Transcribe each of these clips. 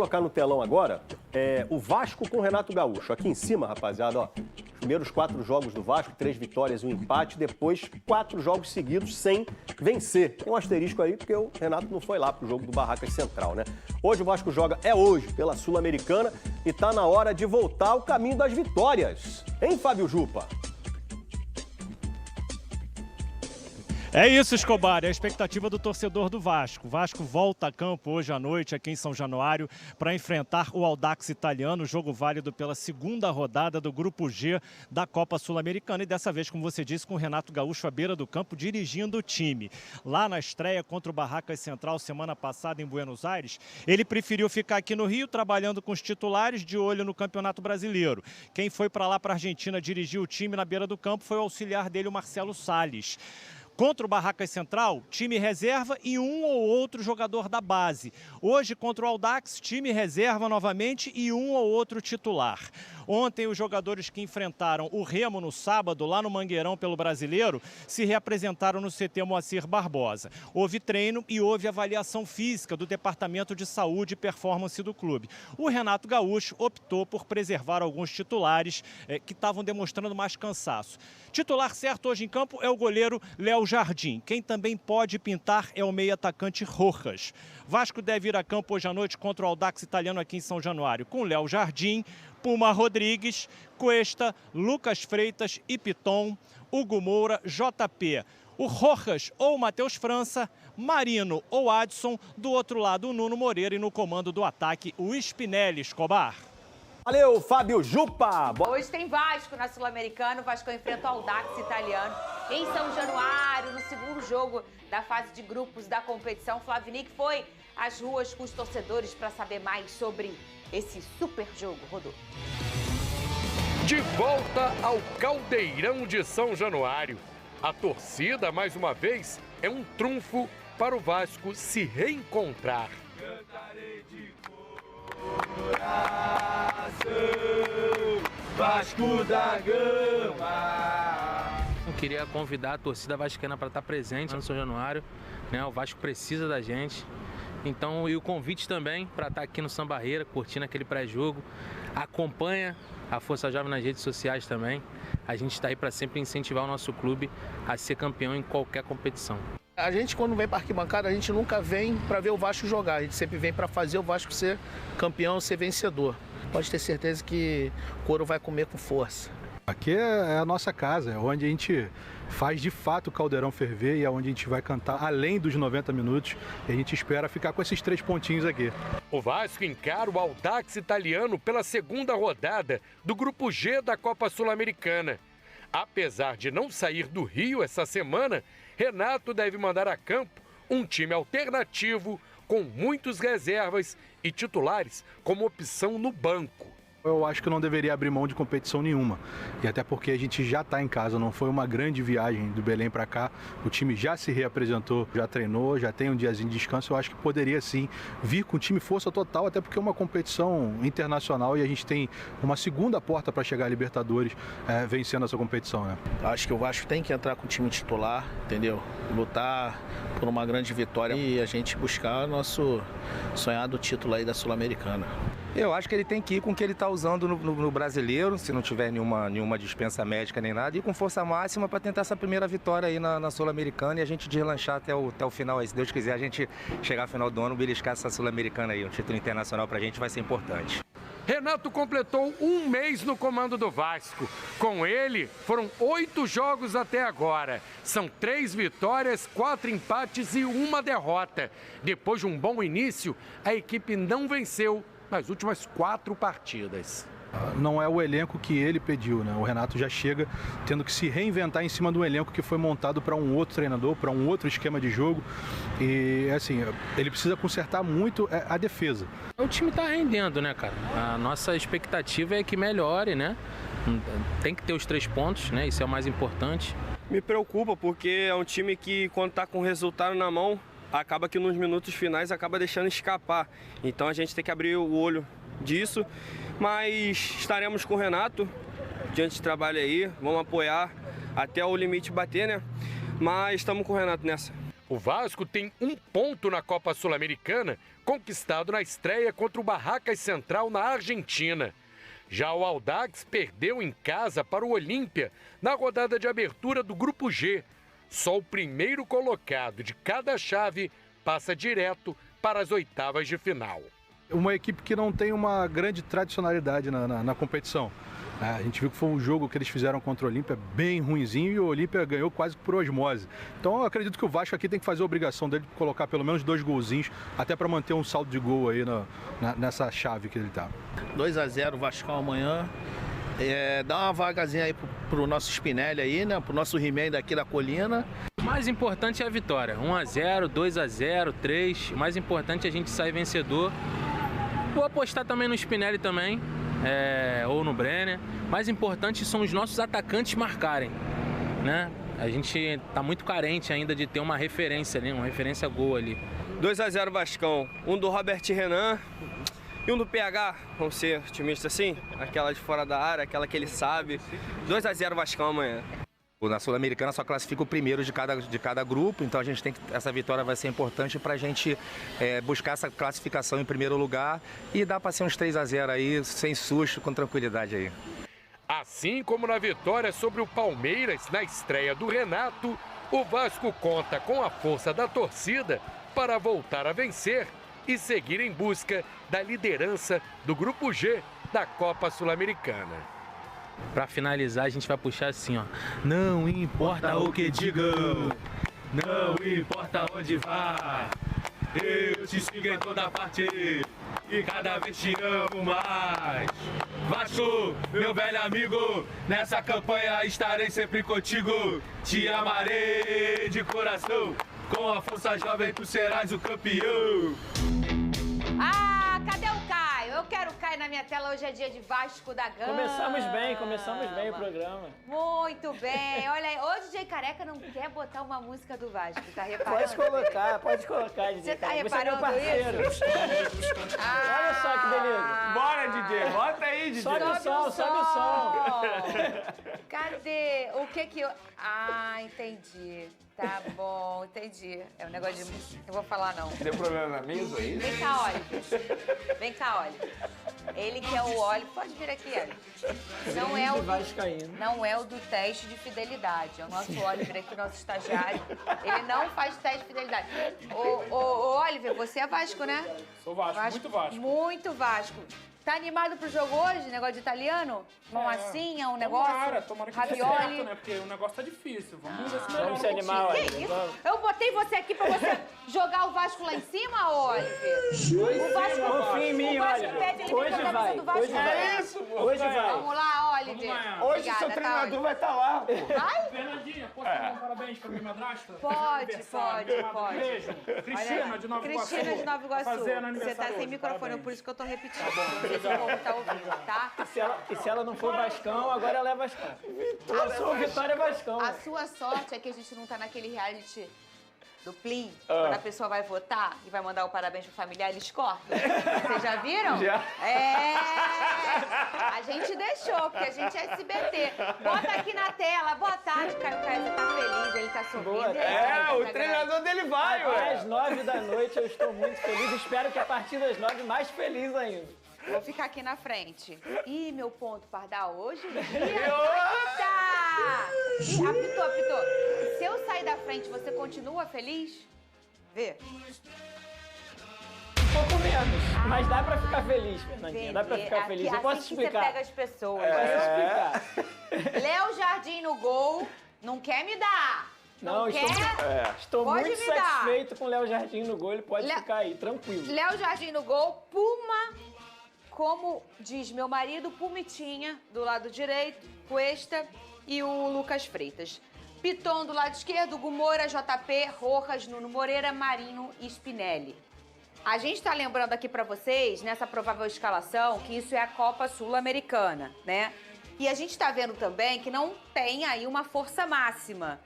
colocar no telão agora o Vasco com o Renato Gaúcho. Aqui em cima, rapaziada, ó. Os primeiros 4 jogos do Vasco, 3 vitórias e 1 empate. Depois, 4 jogos seguidos sem vencer. Tem um asterisco aí, porque o Renato não foi lá pro jogo do Barracas Central, né? Hoje o Vasco joga, hoje, pela Sul-Americana. E tá na hora de voltar ao caminho das vitórias. Hein, Fábio Jupa? É isso, Escobar, é a expectativa do torcedor do Vasco. O Vasco volta a campo hoje à noite, aqui em São Januário, para enfrentar o Audax Italiano, jogo válido pela segunda rodada do Grupo G da Copa Sul-Americana. E dessa vez, como você disse, com o Renato Gaúcho à beira do campo, dirigindo o time. Lá na estreia contra o Barracas Central, semana passada em Buenos Aires, ele preferiu ficar aqui no Rio, trabalhando com os titulares, de olho no Campeonato Brasileiro. Quem foi para lá, para a Argentina, dirigir o time na beira do campo foi o auxiliar dele, o Marcelo Salles. Contra o Barracas Central, time reserva e um ou outro jogador da base. Hoje, contra o Audax, time reserva novamente e um ou outro titular. Ontem, os jogadores que enfrentaram o Remo no sábado, lá no Mangueirão pelo Brasileiro, se reapresentaram no CT Moacir Barbosa. Houve treino e houve avaliação física do Departamento de Saúde e Performance do clube. O Renato Gaúcho optou por preservar alguns titulares que estavam demonstrando mais cansaço. Titular certo hoje em campo é o goleiro Léo Jardim. Quem também pode pintar é o meio-atacante Rojas. Vasco deve ir a campo hoje à noite contra o Audax Italiano aqui em São Januário, com Léo Jardim, Puma Rodrigues, Cuesta, Lucas Freitas e Piton, Hugo Moura, JP. O Rojas ou o Matheus França, Marino ou Adson, do outro lado o Nuno Moreira e no comando do ataque o Spinelli. Escobar. Valeu, Fábio Jupa! Hoje tem Vasco na Sul-Americana, o Vasco enfrenta o Audax Italiano em São Januário, no segundo jogo da fase de grupos da competição. Flavinic foi às ruas com os torcedores para saber mais sobre esse super jogo. Rodou. De volta ao Caldeirão de São Januário. A torcida, mais uma vez, é um trunfo para o Vasco se reencontrar. Cantarei de coração, Vasco da Gama. Eu queria convidar a torcida vascaína para estar presente no São Januário, né? O Vasco precisa da gente. Então, e o convite também para estar aqui no Samba Barreira, curtindo aquele pré-jogo. Acompanha a Força Jovem nas redes sociais também. A gente está aí para sempre incentivar o nosso clube a ser campeão em qualquer competição. A gente, quando vem para arquibancada, a gente nunca vem para ver o Vasco jogar. A gente sempre vem para fazer o Vasco ser campeão, ser vencedor. Pode ter certeza que o couro vai comer com força. Aqui é a nossa casa, é onde a gente faz de fato o caldeirão ferver e é onde a gente vai cantar além dos 90 minutos. E a gente espera ficar com esses 3 pontinhos aqui. O Vasco encara o Audax Italiano pela segunda rodada do Grupo G da Copa Sul-Americana. Apesar de não sair do Rio essa semana, Renato deve mandar a campo um time alternativo com muitas reservas e titulares como opção no banco. Eu acho que não deveria abrir mão de competição nenhuma. E até porque a gente já está em casa, não foi uma grande viagem do Belém para cá. O time já se reapresentou, já treinou, já tem um diazinho de descanso. Eu acho que poderia sim vir com o time força total, até porque é uma competição internacional e a gente tem uma segunda porta para chegar à Libertadores vencendo essa competição, né? Acho que o Vasco tem que entrar com o time titular, entendeu? Lutar por uma grande vitória e a gente buscar o nosso sonhado título aí da Sul-Americana. Eu acho que ele tem que ir com o que ele está usando no Brasileiro, se não tiver nenhuma dispensa médica nem nada, e com força máxima para tentar essa primeira vitória aí na Sul-Americana e a gente deslanchar até o final aí. Se Deus quiser, a gente chegar ao final do ano, beliscar essa Sul-Americana aí. Um título internacional para a gente vai ser importante. Renato completou 1 mês no comando do Vasco. Com ele, foram 8 jogos até agora. São 3 vitórias, 4 empates e 1 derrota. Depois de um bom início, a equipe não venceu nas últimas 4 partidas. Não é o elenco que ele pediu, né? O Renato já chega tendo que se reinventar em cima do elenco que foi montado para um outro treinador, para um outro esquema de jogo. E assim, ele precisa consertar muito a defesa. O time está rendendo, né, cara? A nossa expectativa é que melhore, né? Tem que ter os 3 pontos, né? Isso é o mais importante. Me preocupa porque é um time que, quando está com o resultado na mão, acaba que nos minutos finais acaba deixando escapar. Então a gente tem que abrir o olho disso, mas estaremos com o Renato diante de trabalho aí, vamos apoiar até o limite bater, né? Mas estamos com o Renato nessa. O Vasco tem 1 ponto na Copa Sul-Americana, conquistado na estreia contra o Barracas Central na Argentina. Já o Audax perdeu em casa para o Olímpia na rodada de abertura do Grupo G. Só o primeiro colocado de cada chave passa direto para as oitavas de final. Uma equipe que não tem uma grande tradicionalidade na competição. A gente viu que foi um jogo que eles fizeram contra o Olímpia bem ruinzinho e o Olímpia ganhou quase por osmose. Então eu acredito que o Vasco aqui tem que fazer a obrigação dele de colocar pelo menos 2 golzinhos, até para manter um saldo de gol aí nessa chave que ele tá. 2-0 Vascão amanhã. Dá uma vagazinha aí pro nosso Spinelli aí, né? Pro nosso He-Man daqui da colina. O mais importante é a vitória. 1-0, 2-0, 3. O mais importante é a gente sair vencedor. Vou apostar também no Spinelli também. Ou no Brenner. Mais importante são os nossos atacantes marcarem, né? A gente tá muito carente ainda de ter uma referência, né? Uma referência gol ali. 2-0 Vascão, um do Robert Renan e um do PH, vamos ser otimistas assim, aquela de fora da área, aquela que ele sabe. 2-0 Vascão amanhã. Na Sul-Americana só classifica o primeiro de cada grupo, então a gente tem que, essa vitória vai ser importante para a gente buscar essa classificação em primeiro lugar e dá para ser uns 3-0 aí, sem susto, com tranquilidade aí. Assim como na vitória sobre o Palmeiras na estreia do Renato, o Vasco conta com a força da torcida para voltar a vencer e seguir em busca da liderança do Grupo G da Copa Sul-Americana. Pra finalizar, a gente vai puxar assim, ó. Não importa o que digam, não importa onde vá, eu te sigo em toda parte e cada vez te amo mais. Vasco, meu velho amigo, nessa campanha estarei sempre contigo. Te amarei de coração, com a força jovem tu serás o campeão. Ah, cadê o Caio? Eu quero o Caio na minha tela. Hoje é dia de Vasco da Gama. Começamos bem o programa. Muito bem. Olha aí, hoje o DJ Careca não quer botar uma música do Vasco, tá reparando? Pode colocar, DJ. Você tá Careca. reparando Você é meu parceiro. Olha só que beleza. Bora, DJ, bota aí, DJ. Sobe o som. Cadê? O que que eu... Ah, entendi. Tá bom, entendi. É um negócio de... Eu vou falar não. Deu problema na mesa aí? Vem cá, Oliver. Vem cá, Oliver. Ele que é o Oliver. Pode vir aqui, Oliver. Não é o do teste de fidelidade. É o nosso Oliver aqui, nosso estagiário. Ele não faz teste de fidelidade. Ô, Oliver, você é Vasco, né? Sou Vasco, muito Vasco. Muito Vasco. Tá animado pro jogo hoje? Negócio de italiano? Uma massinha, um negócio? Tomara que ravioli. dê certo, né? Porque o negócio tá difícil. Vamos ver se melhora. Vamos se animar, Que Oliver. isso? Eu botei você aqui pra você jogar o Vasco lá em cima, Oliver? O Vasco, Confia em mim, o Vasco Oliver. pede ele Hoje pra camisa vai, do Vasco. hoje vai. É isso, pô. Hoje vai. Vamos lá, Oliver. Vamos lá. Hoje Obrigada, seu treinador Oliver? vai estar lá, pô. Vai? Fernandinha, posso dar um parabéns pra minha madrasta? Pode. Beijo. Cristina, de Nova Iguaçu. Cristina de Nova Iguaçu. Fazendo Você aniversário tá sem hoje, microfone, parabéns. por isso que eu tô repetindo. Não sei se o povo tá ouvindo, tá? E se ela não for Vascão, agora ela é Vascão. A sua vitória é Vascão. A sua sorte é que a gente não tá naquele reality do Plim, quando a pessoa vai votar e vai mandar o parabéns pro familiar, eles cortam. Vocês já viram? Já. A gente deixou, porque a gente é SBT. Bota aqui na tela, boa tarde, Caio Caio, tá feliz, ele tá sorrindo. Boa O treinador dele vai, ué. Às 9 da noite eu estou muito feliz. Espero que a partir das 9 mais feliz ainda. Vou ficar aqui na frente. Ih, meu ponto, Pardal, hoje o dia Ih, apitou. Se eu sair da frente, você continua feliz? Vê. Um pouco menos, mas dá pra ficar feliz, Fernandinha. Dá pra ficar feliz. Eu posso assim explicar. Que você pega as pessoas. Posso explicar. Léo Jardim no gol, não quer me dar. Não quer? Estou Pode muito me dar. satisfeito com o Léo Jardim no gol. Ele pode ficar aí, tranquilo. Léo Jardim no gol, Puma, como diz meu marido, Pumitinha do lado direito, Cuesta e o Lucas Freitas. Piton do lado esquerdo, Gumora, JP, Rojas, Nuno Moreira, Marinho e Spinelli. A gente tá lembrando aqui pra vocês, nessa provável escalação, que isso é a Copa Sul-Americana, né? E a gente tá vendo também que não tem aí uma força máxima.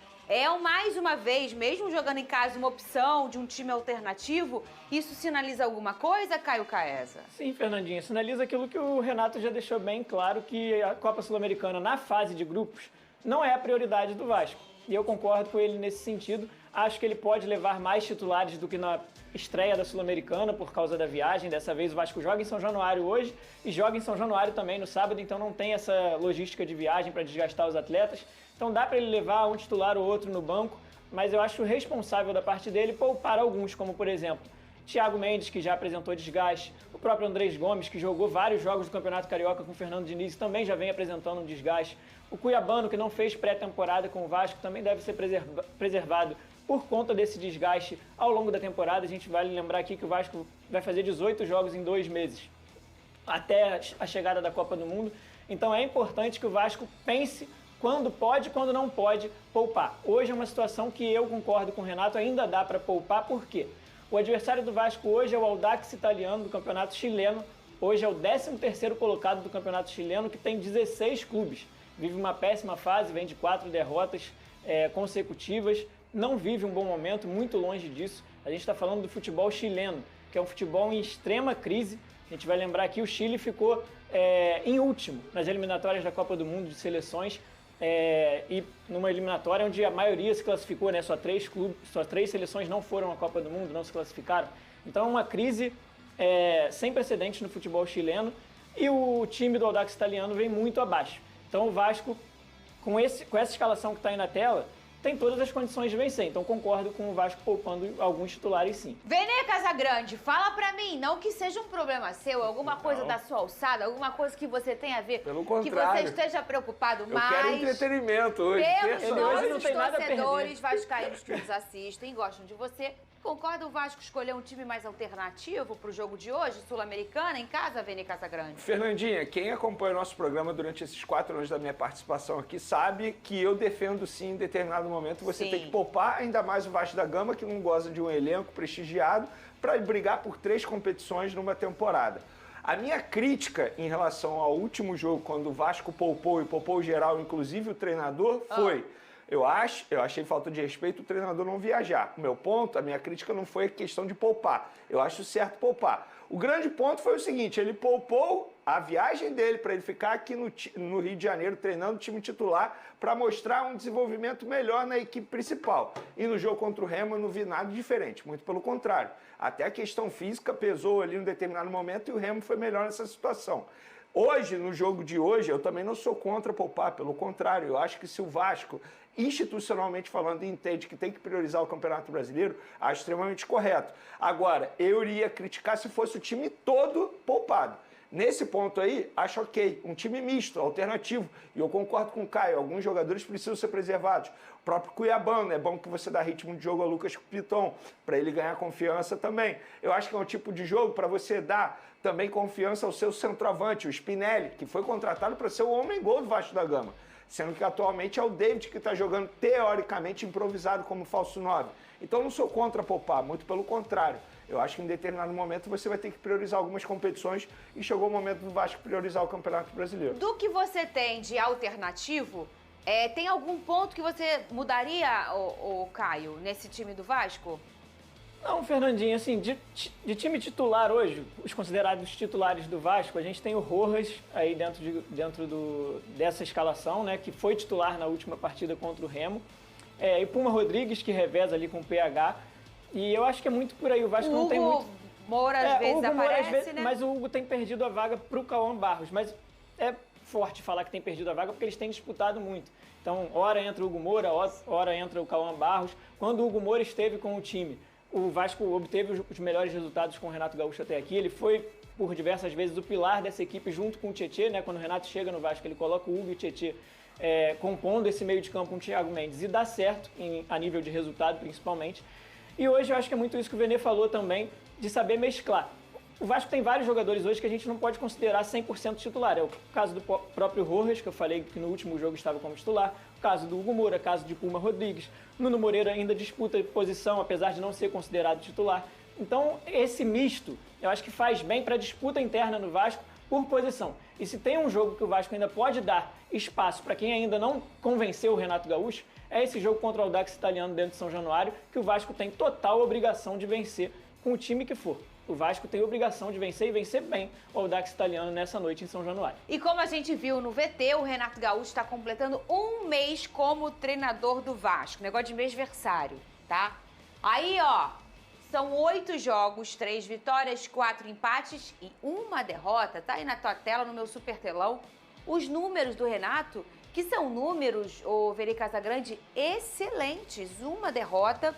Mais uma vez, mesmo jogando em casa, uma opção de um time alternativo, isso sinaliza alguma coisa, Caio Caesa? Sim, Fernandinha, sinaliza aquilo que o Renato já deixou bem claro, que a Copa Sul-Americana na fase de grupos não é a prioridade do Vasco. e eu concordo com ele nesse sentido. Acho que ele pode levar mais titulares do que na estreia da Sul-Americana por causa da viagem. Dessa vez o Vasco joga em São Januário hoje e joga em São Januário também no sábado, então não tem essa logística de viagem para desgastar os atletas. Então dá para ele levar um titular ou outro no banco, mas eu acho responsável da parte dele poupar alguns, como por exemplo, Thiago Mendes, que já apresentou desgaste, o próprio Andrés Gomes, que jogou vários jogos do Campeonato Carioca com o Fernando Diniz, também já vem apresentando um desgaste. O Cuiabano, que não fez pré-temporada com o Vasco, também deve ser preservado por conta desse desgaste ao longo da temporada. A gente vale lembrar aqui que o Vasco vai fazer 18 jogos em 2 meses, até a chegada da Copa do Mundo. Então é importante que o Vasco pense quando pode e quando não pode poupar. Hoje é uma situação que eu concordo com o Renato, ainda dá para poupar, por quê? O adversário do Vasco hoje é o Audax Italiano do Campeonato Chileno. Hoje é o 13º colocado do Campeonato Chileno, que tem 16 clubes. Vive uma péssima fase, vem de 4 derrotas consecutivas. Não vive um bom momento, muito longe disso. A gente está falando do futebol chileno, que é um futebol em extrema crise. A gente vai lembrar que o Chile ficou em último nas eliminatórias da Copa do Mundo de seleções, e numa eliminatória onde a maioria se classificou, né? Só 3 seleções não foram à Copa do Mundo, não se classificaram. Então é uma crise sem precedentes no futebol chileno, e o time do Audax Italiano vem muito abaixo. Então o Vasco, com essa escalação que está aí na tela, tem todas as condições de vencer. Então concordo com o Vasco poupando alguns titulares, sim. Vene Casagrande, fala pra mim, não que seja um problema seu, alguma coisa da sua alçada, alguma coisa que você tenha a ver, pelo que você esteja preocupado, mas eu quero entretenimento hoje. Pelos torcedores vascaínos que nos assistem e gostam de você, concorda o Vasco escolher um time mais alternativo pro jogo de hoje, Sul-Americana, em casa, Vene Casagrande? Fernandinha, quem acompanha o nosso programa durante esses 4 anos da minha participação aqui sabe que eu defendo sim, em determinado momento, você tem que poupar ainda mais o Vasco da Gama, que não goza de um elenco prestigiado, para brigar por 3 competições numa temporada. A minha crítica em relação ao último jogo, quando o Vasco poupou e poupou geral, inclusive o treinador, foi... Eu achei falta de respeito o treinador não viajar. O meu ponto, a minha crítica não foi a questão de poupar. Eu acho certo poupar. O grande ponto foi o seguinte, ele poupou a viagem dele para ele ficar aqui no Rio de Janeiro treinando o time titular para mostrar um desenvolvimento melhor na equipe principal. E no jogo contra o Remo eu não vi nada diferente, muito pelo contrário. Até a questão física pesou ali em determinado momento e o Remo foi melhor nessa situação. Hoje, no jogo de hoje, eu também não sou contra poupar, pelo contrário, eu acho que se o Vasco, institucionalmente falando, entende que tem que priorizar o Campeonato Brasileiro, acho extremamente correto. Agora, eu iria criticar se fosse o time todo poupado. Nesse ponto aí, acho ok, um time misto, alternativo, e eu concordo com o Caio, alguns jogadores precisam ser preservados. O próprio Cuiabano, é bom que você dá ritmo de jogo a Lucas Piton, para ele ganhar confiança também. Eu acho que é um tipo de jogo para você dar também confiança ao seu centroavante, o Spinelli, que foi contratado para ser o homem-gol do Vasco da Gama, sendo que atualmente é o David que está jogando teoricamente improvisado como falso 9. Então não sou contra poupar, muito pelo contrário. Eu acho que em determinado momento você vai ter que priorizar algumas competições e chegou o momento do Vasco priorizar o Campeonato Brasileiro. Do que você tem de alternativo, tem algum ponto que você mudaria, o Caio, nesse time do Vasco? Não, Fernandinho, assim, de time titular hoje, os considerados titulares do Vasco, a gente tem o Rojas aí dentro dessa escalação, né, que foi titular na última partida contra o Remo, e Puma Rodrigues, que reveza ali com o PH, e eu acho que é muito por aí, o Vasco não tem muito... Hugo Moura às vezes aparece, né? Mas o Hugo tem perdido a vaga pro Cauã Barros, mas é forte falar que tem perdido a vaga porque eles têm disputado muito. Então, hora entra o Hugo Moura, hora entra o Cauã Barros. Quando o Hugo Moura esteve com o time, o Vasco obteve os melhores resultados com o Renato Gaúcho até aqui. Ele foi, por diversas vezes, o pilar dessa equipe junto com o Tietê, né? Quando o Renato chega no Vasco, ele coloca o Hugo e o Tietê compondo esse meio de campo com o Thiago Mendes. E dá certo, a nível de resultado, principalmente. E hoje eu acho que é muito isso que o Vene falou também, de saber mesclar. O Vasco tem vários jogadores hoje que a gente não pode considerar 100% titular. É o caso do próprio Rojas, que eu falei que no último jogo estava como titular. O caso do Hugo Moura, caso de Puma Rodrigues. Nuno Moreira ainda disputa posição, apesar de não ser considerado titular. Então, esse misto, eu acho que faz bem para a disputa interna no Vasco por posição. E se tem um jogo que o Vasco ainda pode dar espaço para quem ainda não convenceu o Renato Gaúcho, é esse jogo contra o Audax Italiano dentro de São Januário, que o Vasco tem total obrigação de vencer com o time que for. o Vasco tem a obrigação de vencer e vencer bem o Audax Italiano nessa noite em São Januário. E como a gente viu no VT, o Renato Gaúcho está completando um mês como treinador do Vasco. Negócio de mêsversário, tá? Aí, ó, são 8 jogos, 3 vitórias, 4 empates e 1 derrota. Tá aí na tua tela, no meu super telão, os números do Renato, que são números, ô Veri Casagrande, excelentes. 1 derrota,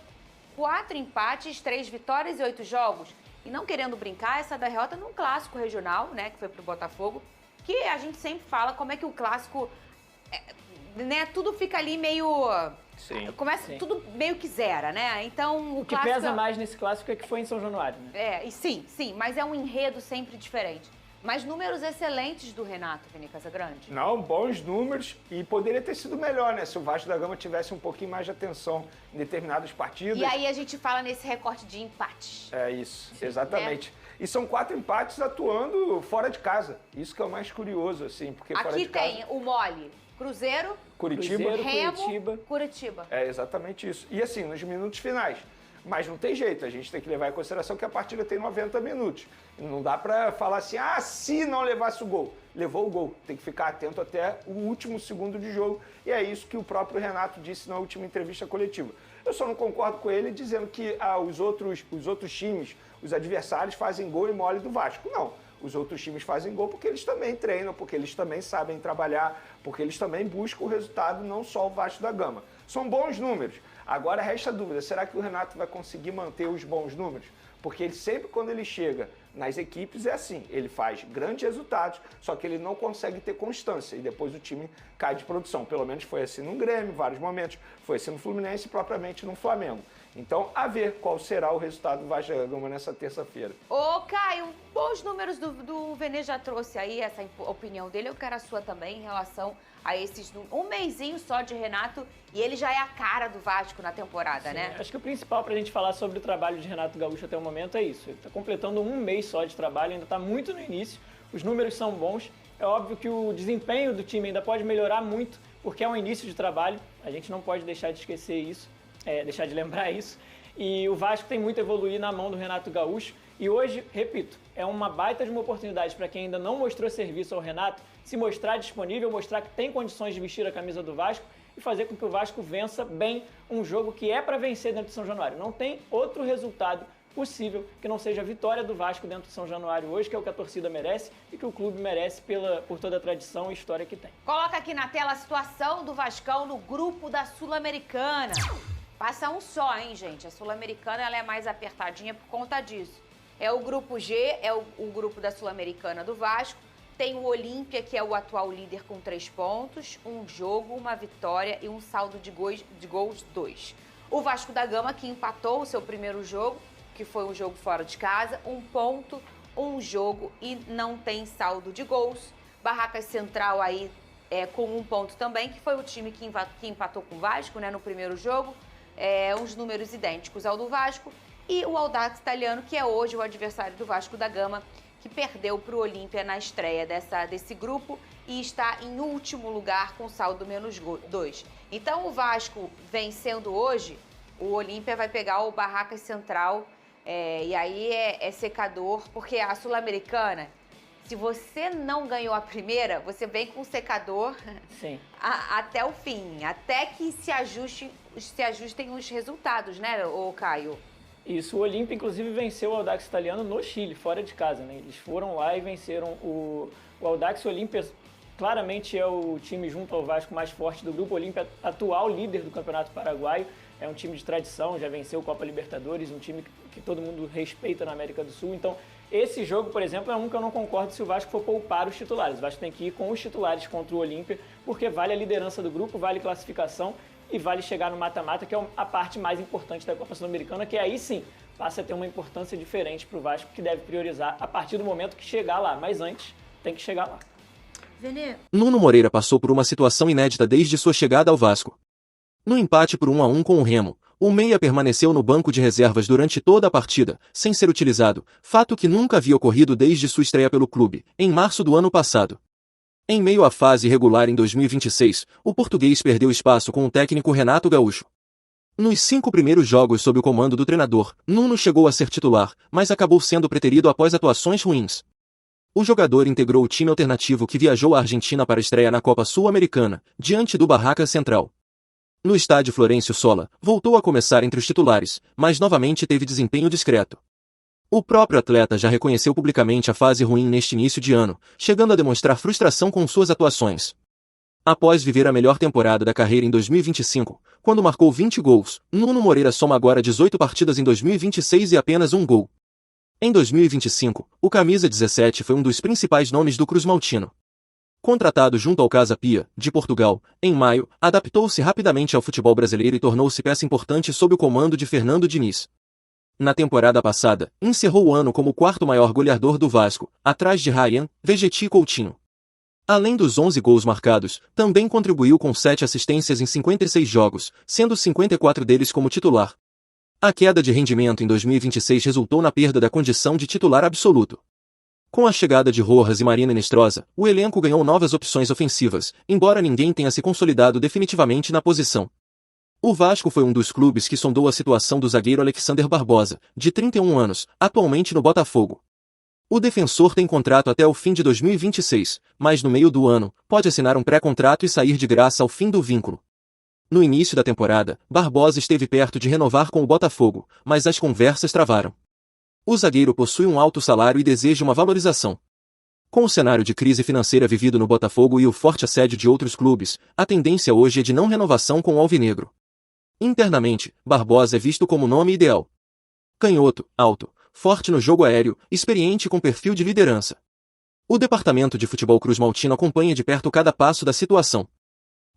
4 empates, 3 vitórias e 8 jogos. E não querendo brincar, essa derrota num clássico regional, né, que foi pro Botafogo, que a gente sempre fala como é que o clássico, né, tudo fica ali meio... Sim. Começa Sim. tudo meio que zera, né? Então O que pesa mais nesse clássico é que foi em São Januário, né? E sim, mas é um enredo sempre diferente. Mas números excelentes do Renato, Vini Casagrande. Não, bons números e poderia ter sido melhor, né? Se o Vasco da Gama tivesse um pouquinho mais de atenção em determinadas partidas. E aí a gente fala nesse recorte de empates. É isso, exatamente. E são 4 empates atuando fora de casa. Isso que é o mais curioso, assim, porque fora Aqui de casa... tem o mole, Cruzeiro, Curitiba, Remo, Curitiba. É exatamente isso. E assim, nos minutos finais. Mas não tem jeito, a gente tem que levar em consideração que a partida tem 90 minutos. Não dá pra falar assim, se não levasse o gol. Levou o gol, tem que ficar atento até o último segundo de jogo. E é isso que o próprio Renato disse na última entrevista coletiva. Eu só não concordo com ele dizendo que os outros times, os adversários, fazem gol e mole do Vasco. Não. Os outros times fazem gol porque eles também treinam, porque eles também sabem trabalhar, porque eles também buscam o resultado, não só o Vasco da Gama. São bons números. Agora resta a dúvida, será que o Renato vai conseguir manter os bons números? Porque ele sempre, quando ele chega nas equipes, é assim, ele faz grandes resultados, só que ele não consegue ter constância e depois o time cai de produção. Pelo menos foi assim no Grêmio, em vários momentos, foi assim no Fluminense e propriamente no Flamengo. Então, a ver qual será o resultado do Vasco da Gama nessa terça-feira. Ô, Caio, bons números do Vene já trouxe aí essa opinião dele. Eu quero a sua também em relação a esses números. Um mesinho só de Renato e ele já é a cara do Vasco na temporada, Sim, né? acho que o principal pra gente falar sobre o trabalho de Renato Gaúcho até o momento é isso. Ele tá completando um mês só de trabalho, ainda tá muito no início. Os números são bons. É óbvio que o desempenho do time ainda pode melhorar muito, porque é um início de trabalho. A gente não pode deixar de esquecer isso. Deixar de lembrar isso. E o Vasco tem muito a evoluir na mão do Renato Gaúcho. E hoje, repito, é uma baita de uma oportunidade para quem ainda não mostrou serviço ao Renato, se mostrar disponível, mostrar que tem condições de vestir a camisa do Vasco e fazer com que o Vasco vença bem um jogo que é para vencer dentro de São Januário. Não tem outro resultado possível que não seja a vitória do Vasco dentro de São Januário hoje, que é o que a torcida merece e que o clube merece por toda a tradição e história que tem. Coloca aqui na tela a situação do Vascão no grupo da Sul-Americana. Passa um só, hein, gente? A Sul-Americana ela é mais apertadinha por conta disso. É o grupo G, é o grupo da Sul-Americana do Vasco. Tem o Olímpia, que é o atual líder com 3 pontos, um jogo, uma vitória e um saldo de gols 2. O Vasco da Gama, que empatou o seu primeiro jogo, que foi um jogo fora de casa, 1 ponto, 1 jogo e não tem saldo de gols. Barracas Central aí com 1 ponto também, que foi o time que empatou com o Vasco, né, no primeiro jogo. Uns números idênticos ao do Vasco. E o Audax Italiano, que é hoje o adversário do Vasco da Gama, que perdeu para o Olímpia na estreia desse grupo e está em último lugar com saldo -2. Então o Vasco vencendo hoje, o Olímpia vai pegar o Barracas Central e aí é secador, porque a Sul-Americana, se você não ganhou a primeira, você vem com o secador até o fim, até que se ajustem os resultados, né, ô Caio? Isso, o Olímpia, inclusive, venceu o Audax Italiano no Chile, fora de casa, né? Eles foram lá e venceram o Audax. O Olímpia claramente é o time junto ao Vasco mais forte do grupo. O Olímpia, atual líder do Campeonato Paraguaio, é um time de tradição, já venceu o Copa Libertadores, um time que todo mundo respeita na América do Sul. Então, esse jogo, por exemplo, é um que eu não concordo se o Vasco for poupar os titulares. O Vasco tem que ir com os titulares contra o Olímpia, porque vale a liderança do grupo, vale classificação e vale chegar no mata-mata, que é a parte mais importante da Copa Sul-Americana, que aí sim passa a ter uma importância diferente para o Vasco, que deve priorizar a partir do momento que chegar lá. Mas antes, tem que chegar lá. Nuno Moreira passou por uma situação inédita desde sua chegada ao Vasco. No empate por 1-1 com o Remo, o meia permaneceu no banco de reservas durante toda a partida, sem ser utilizado, fato que nunca havia ocorrido desde sua estreia pelo clube, em março do ano passado. Em meio à fase regular em 2026, o português perdeu espaço com o técnico Renato Gaúcho. Nos 5 primeiros jogos sob o comando do treinador, Nuno chegou a ser titular, mas acabou sendo preterido após atuações ruins. O jogador integrou o time alternativo que viajou à Argentina para a estreia na Copa Sul-Americana, diante do Barracas Central. No estádio Florencio Sola, voltou a começar entre os titulares, mas novamente teve desempenho discreto. O próprio atleta já reconheceu publicamente a fase ruim neste início de ano, chegando a demonstrar frustração com suas atuações. Após viver a melhor temporada da carreira em 2025, quando marcou 20 gols, Nuno Moreira soma agora 18 partidas em 2026 e apenas um gol. Em 2025, o camisa 17 foi um dos principais nomes do Cruzmaltino. Contratado junto ao Casa Pia, de Portugal, em maio, adaptou-se rapidamente ao futebol brasileiro e tornou-se peça importante sob o comando de Fernando Diniz. Na temporada passada, encerrou o ano como o 4º maior goleador do Vasco, atrás de Ryan, Vegetti e Coutinho. Além dos 11 gols marcados, também contribuiu com 7 assistências em 56 jogos, sendo 54 deles como titular. A queda de rendimento em 2026 resultou na perda da condição de titular absoluto. Com a chegada de Rojas e Marina Inestrosa, o elenco ganhou novas opções ofensivas, embora ninguém tenha se consolidado definitivamente na posição. O Vasco foi um dos clubes que sondou a situação do zagueiro Alexander Barbosa, de 31 anos, atualmente no Botafogo. O defensor tem contrato até o fim de 2026, mas no meio do ano, pode assinar um pré-contrato e sair de graça ao fim do vínculo. No início da temporada, Barbosa esteve perto de renovar com o Botafogo, mas as conversas travaram. O zagueiro possui um alto salário e deseja uma valorização. Com o cenário de crise financeira vivido no Botafogo e o forte assédio de outros clubes, a tendência hoje é de não renovação com o alvinegro. Internamente, Barbosa é visto como o nome ideal. Canhoto, alto, forte no jogo aéreo, experiente com perfil de liderança. O departamento de futebol Cruzmaltino acompanha de perto cada passo da situação.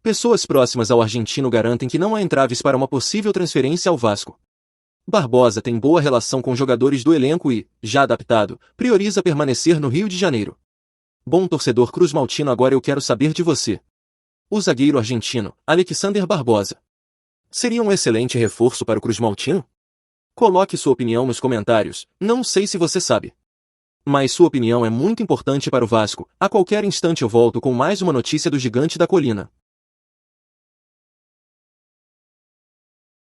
Pessoas próximas ao argentino garantem que não há entraves para uma possível transferência ao Vasco. Barbosa tem boa relação com jogadores do elenco e, já adaptado, prioriza permanecer no Rio de Janeiro. Bom torcedor Cruzmaltino, agora eu quero saber de você. O zagueiro argentino, Alexander Barbosa, seria um excelente reforço para o Cruzmaltino? Coloque sua opinião nos comentários, não sei se você sabe. Mas sua opinião é muito importante para o Vasco. A qualquer instante eu volto com mais uma notícia do Gigante da Colina.